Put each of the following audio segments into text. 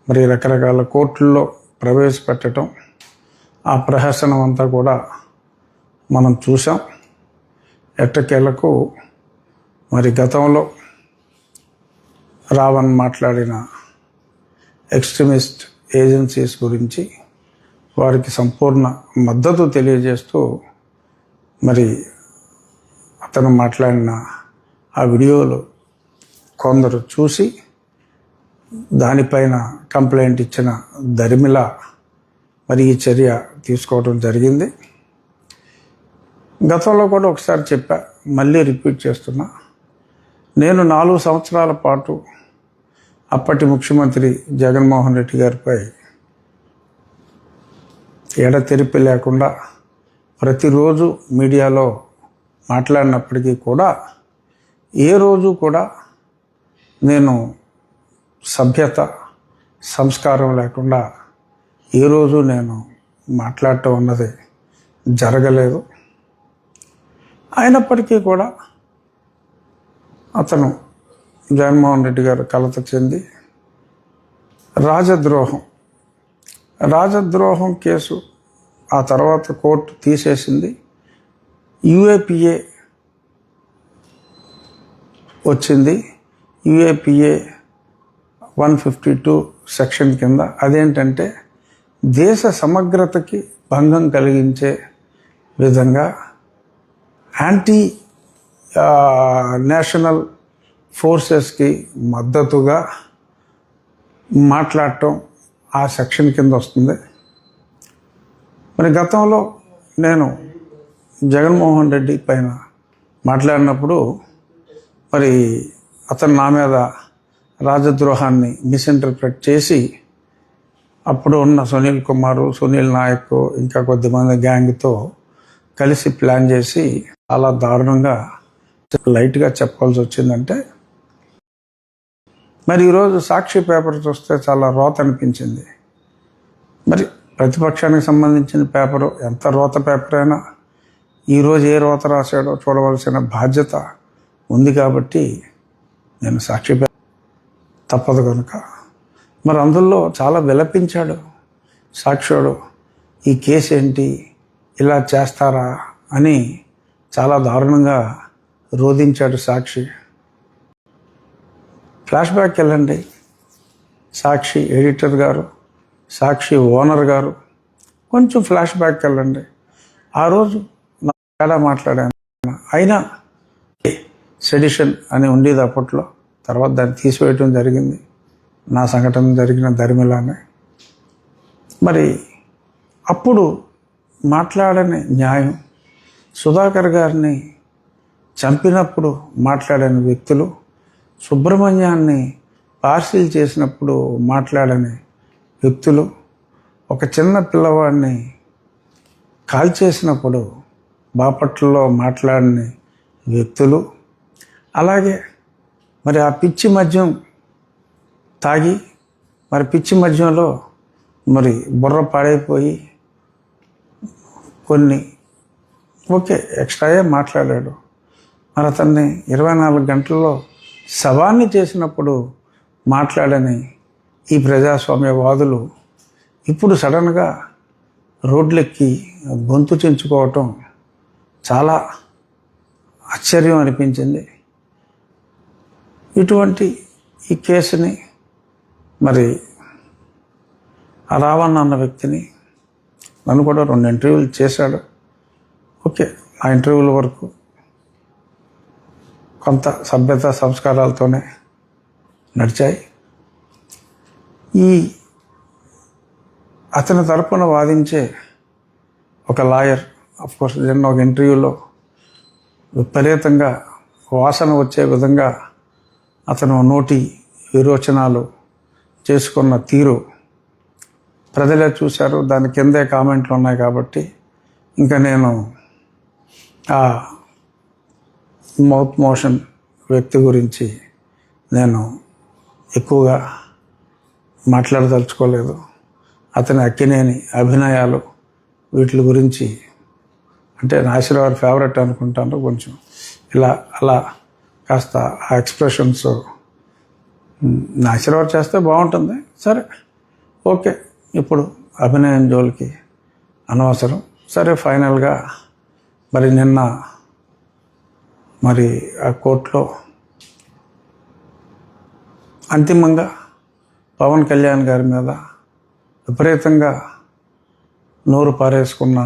మరి రకరకాల కోర్టుల్లో ప్రవేశపెట్టడం, ఆ ప్రహసనం అంతా కూడా మనం చూసాం. ఎట్టకేలకు మరి గతంలో రావణ్ మాట్లాడిన ఎక్స్ట్రీమిస్ట్ ఏజెన్సీస్ గురించి వారికి సంపూర్ణ మద్దతు తెలియజేస్తూ మరి అతను మాట్లాడిన ఆ వీడియోలు కొందరు చూసి దానిపైన కంప్లైంట్ ఇచ్చిన దరిమిల మరి ఈ చర్య తీసుకోవడం జరిగింది. గతంలో కూడా ఒకసారి చెప్పా, మళ్ళీ రిపీట్ చేస్తున్నా. నేను 4 సంవత్సరాల పాటు అప్పటి ముఖ్యమంత్రి జగన్మోహన్ రెడ్డి గారిపై ఎడతెరిపి లేకుండా ప్రతిరోజు మీడియాలో మాట్లాడినప్పటికీ కూడా ఏ రోజు కూడా నేను సభ్యత సంస్కారం లేకుండా ఏ రోజు నేను మాట్లాడటం అన్నది జరగలేదు. అయినప్పటికీ కూడా అతను జగన్మోహన్ రెడ్డి గారు కలత చెంది రాజద్రోహం కేసు ఆ తర్వాత కోర్టు తీసేసింది. యూఏపీఏ వచ్చింది. యూఏపీఏ 152 సెక్షన్ కింద అదేంటంటే దేశ సమగ్రతకి భంగం కలిగించే విధంగా యాంటీ నేషనల్ ఫోర్సెస్కి మద్దతుగా మాట్లాడటం ఆ సెక్షన్ కింద వస్తుంది. మరి గతంలో నేను జగన్మోహన్ రెడ్డి పైన మాట్లాడినప్పుడు మరి అతను నా మీద రాజద్రోహాన్ని మిస్ఇంటర్ప్రెట్ చేసి అప్పుడు ఉన్న సునీల్ కుమారు, సునీల్ నాయక్ ఇంకా కొద్దిమంది గ్యాంగ్తో కలిసి ప్లాన్ చేసి అలా దారుణంగా లైట్గా చెప్పాల్సి వచ్చిందంటే మరి ఈరోజు సాక్షి పేపర్ చూస్తే చాలా రోత అనిపించింది. మరి ప్రతిపక్షానికి సంబంధించిన పేపరు ఎంత రోత పేపర్ అయినా ఈరోజు ఏ రోత రాశాడో చూడవలసిన బాధ్యత ఉంది. కాబట్టి నేను సాక్షి పేపర్ తప్పదు కనుక మరి అందులో చాలా విలపించాడు సాక్షివాడు. ఈ కేసు ఏంటి, ఇలా చేస్తారా అని చాలా దారుణంగా రోధించాడు సాక్షి. ఫ్లాష్ బ్యాక్ వెళ్ళండి. సాక్షి ఎడిటర్ గారు, సాక్షి ఓనర్ గారు కొంచెం ఫ్లాష్ బ్యాక్ వెళ్ళండి. ఆ రోజు తేడా మాట్లాడాను. అయినా సెడిషన్ అని ఉండేది అప్పట్లో, తర్వాత దాన్ని తీసివేయటం జరిగింది. నా సంఘటన జరిగిన దరిమిలానే. మరి అప్పుడు మాట్లాడని న్యాయం, సుధాకర్ గారిని చంపినప్పుడు మాట్లాడని వ్యక్తులు, సుబ్రహ్మణ్యాన్ని పార్సిల్ చేసినప్పుడు మాట్లాడని వ్యక్తులు, ఒక చిన్న పిల్లవాడిని కాల్చేసినప్పుడు బాపట్లలో మాట్లాడని వ్యక్తులు, అలాగే మరి ఆ పిచ్చి మద్యం తాగి మరి పిచ్చి మద్యంలో మరి బుర్ర పాడైపోయి కొన్ని ఎక్స్ట్రాయే మాట్లాడాడు. మరి అతన్ని 24 గంటల్లో శవాన్ని చేసినప్పుడు మాట్లాడని ఈ ప్రజాస్వామ్యవాదులు ఇప్పుడు సడన్గా రోడ్లెక్కి గొంతు చించుకోవటం చాలా ఆశ్చర్యం అనిపించింది. ఇటువంటి ఈ కేసుని మరి ఆ రావణ్ అన్న వ్యక్తిని నన్ను కూడా 2 ఇంటర్వ్యూలు చేశాడు. ఆ ఇంటర్వ్యూల వరకు కొంత సభ్యత సంస్కారాలతోనే నడిచాయి. ఈ అతని తరపున వాదించే ఒక లాయర్ అఫ్కోర్స్ నిన్న ఒక ఇంటర్వ్యూలో విపరీతంగా వాసన వచ్చే విధంగా అతను నోటి విరోచనాలు చేసుకున్న తీరు ప్రజలే చూశారు. దాని కిందే కామెంట్లు ఉన్నాయి. కాబట్టి ఇంకా నేను ఆ మౌత్ మోషన్ వ్యక్తి గురించి నేను ఎక్కువగా మాట్లాడదలుచుకోలేదు. అతని అక్కినేని అభినయాలు వీటి గురించి అంటే నాసిరవారి ఫేవరెట్ అనుకుంటాను. కొంచెం ఇలా అలా కాస్త ఆ ఎక్స్ప్రెషన్స్ నాసిరవారు చేస్తే బాగుంటుంది. సరే ఓకే, ఇప్పుడు అభినయం జోలికి అనవసరం. సరే, ఫైనల్గా మరి నిన్న మరి ఆ కోర్టులో అంతిమంగా పవన్ కళ్యాణ్ గారి మీద విపరీతంగా నోరు పారేసుకున్న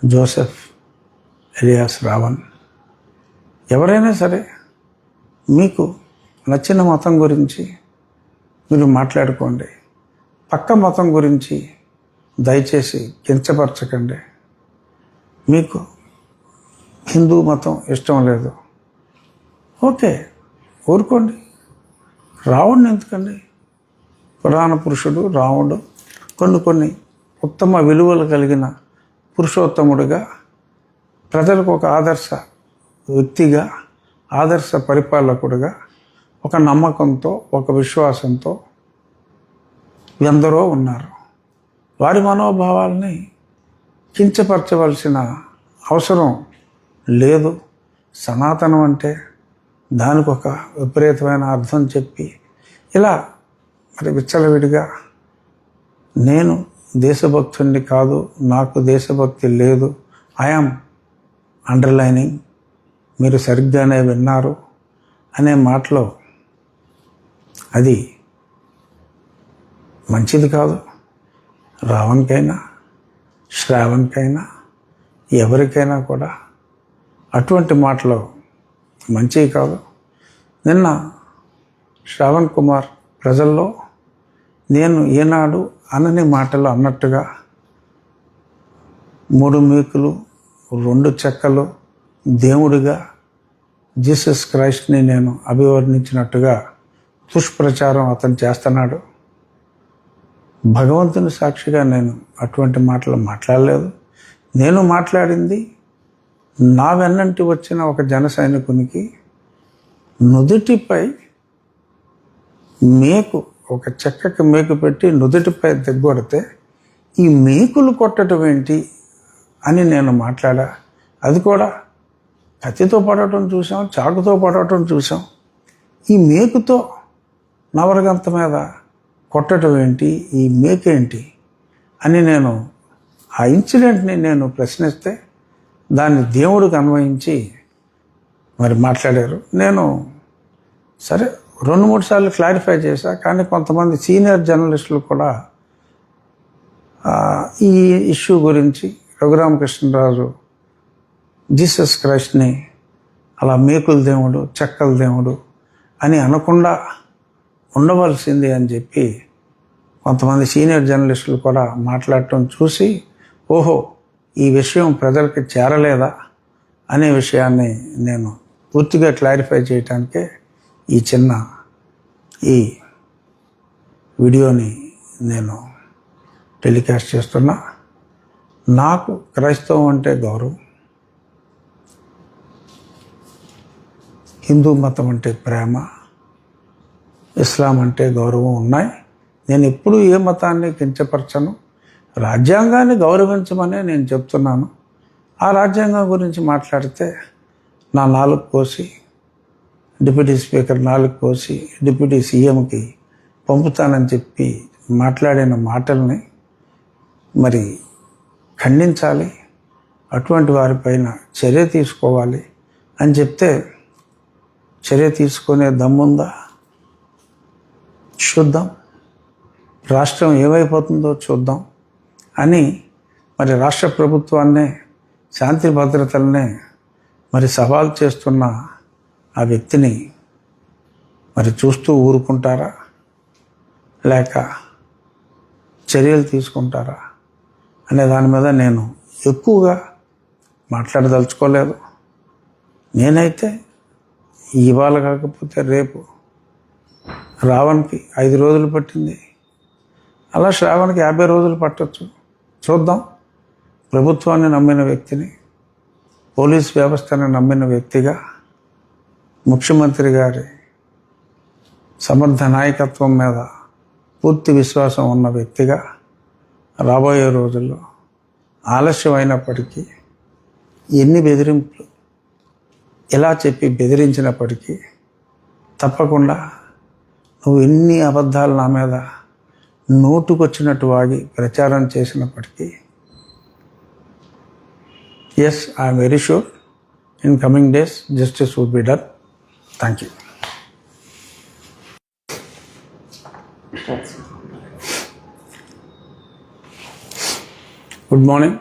జోసెఫ్ ఎలియాస్ రావణ్, ఎవరైనా సరే మీకు నచ్చిన మతం గురించి మీరు మాట్లాడుకోండి, పక్క మతం గురించి దయచేసి కించపరచకండి. మీకు హిందూ మతం ఇష్టం లేదు, ఓకే, ఊరుకోండి. రావణ్ణి ఎందుకండి? పురాణ పురుషుడు రాముడు కొన్ని ఉత్తమ విలువలు కలిగిన పురుషోత్తముడిగా, ప్రజలకు ఒక ఆదర్శ వ్యక్తిగా, ఆదర్శ పరిపాలకుడిగా, ఒక నమ్మకంతో, ఒక విశ్వాసంతో ఎందరో ఉన్నారు. వారి మనోభావాల్ని కించపరచవలసిన అవసరం లేదు. సనాతనం అంటే దానికి ఒక విపరీతమైన అర్థం చెప్పి ఇలా మరి విచ్చలవిడిగా నేను దేశభక్తుడిని కాదు, నాకు దేశభక్తి లేదు, ఐఆమ్ అండర్లైనింగ్, మీరు సరిగ్గానే విన్నారు అనే మాటలో అది మంచిది కాదు. రావణ్కైనా శ్రావణ్కైనా ఎవరికైనా కూడా అటువంటి మాటలు మంచివి కాదు. నిన్న శ్రావణ్ కుమార్ ప్రజల్లో నేను ఏనాడు అనని మాటలు అన్నట్టుగా 3 మేకులు 2 చెక్కలు దేవుడిగా జీసస్ క్రైస్ట్ని నేను అభివర్ణించినట్టుగా దుష్ప్రచారం అతను చేస్తున్నాడు. భగవంతుని సాక్షిగా నేను అటువంటి మాటలు మాట్లాడలేదు. నేను మాట్లాడింది నా వెన్నంటి వచ్చిన ఒక జన సైనికునికి నుదుటిపై మేకు, ఒక చెక్కకి మేకు పెట్టి నుదుటిపై దగ్గొడితే ఈ మేకులు కొట్టడం ఏంటి అని నేను మాట్లాడా. అది కూడా కత్తితో పడటం చూసాం, చాకుతో పడటం చూసాం. ఈ మేకుతో నవరగంత మీద కొట్టడం ఏంటి, ఈ మేకేంటి అని నేను ఆ ఇన్సిడెంట్ని నేను ప్రశ్నిస్తే దాన్ని దేవుడికి అన్వయించి మరి మాట్లాడారు. నేను సరే 2-3 సార్లు క్లారిఫై చేశా, కానీ కొంతమంది సీనియర్ జర్నలిస్టులు కూడా ఈ ఇష్యూ గురించి రఘురామకృష్ణరాజు జీసస్ క్రైస్ట్ని అలా మేకుల దేవుడు, చెక్కల దేవుడు అని అనకుండా ఉండవలసింది అని చెప్పి కొంతమంది సీనియర్ జర్నలిస్టులు కూడా మాట్లాడటం చూసి, ఓహో, ఈ విషయం ప్రజలకి చేరలేదా అనే విషయాన్ని నేను పూర్తిగా క్లారిఫై చేయటానికే ఈ వీడియోని నేను టెలికాస్ట్ చేస్తున్నా. నాకు క్రైస్తవం అంటే గౌరవం, హిందూ మతం అంటే ప్రేమ, ఇస్లాం అంటే గౌరవం ఉన్నాయి. నేను ఎప్పుడూ ఏ మతాన్ని కించపరచను. రాజ్యాంగాన్ని గౌరవించమనే నేను చెప్తున్నాను. ఆ రాజ్యాంగం గురించి మాట్లాడితే నా నాలుగు కోసి, డిప్యూటీ స్పీకర్ నాలుగు కోసి డిప్యూటీ సీఎంకి పంపుతానని చెప్పి మాట్లాడిన మాటల్ని మరి ఖండించాలి, అటువంటి వారిపైన చర్య తీసుకోవాలి అని చెప్తే చర్య తీసుకునే దమ్ముందా చూద్దాం, రాష్ట్రం ఏమైపోతుందో చూద్దాం అని మరి రాష్ట్ర ప్రభుత్వాన్నే, శాంతి భద్రతలనే మరి సవాల్ చేస్తున్న ఆ వ్యక్తిని మరి చూస్తూ ఊరుకుంటారా లేక చర్యలు తీసుకుంటారా అనే దాని మీద నేను ఎక్కువగా మాట్లాడదలుచుకోలేదు. నేనైతే ఇవాళ కాకపోతే రేపు రావణ్కి 5 రోజులు పట్టింది, అలా శ్రావణ్కి 50 రోజులు పట్టవచ్చు. చూద్దాం. ప్రభుత్వాన్ని నమ్మిన వ్యక్తిని, పోలీస్ వ్యవస్థను నమ్మిన వ్యక్తిగా, ముఖ్యమంత్రి గారి సమర్థ నాయకత్వం మీద పూర్తి విశ్వాసం ఉన్న వ్యక్తిగా రాబోయే రోజుల్లో ఆలస్యం అయినప్పటికీ, ఎన్ని బెదిరింపులు ఎలా చెప్పి బెదిరించినప్పటికీ తప్పకుండా నువ్వు ఎన్ని అబద్ధాలు నా మీద నోటుకొచ్చినట్టు వాగి ప్రచారం చేసినప్పటికీ yes I'm very sure in coming days justice would be done. Thank you. Good morning.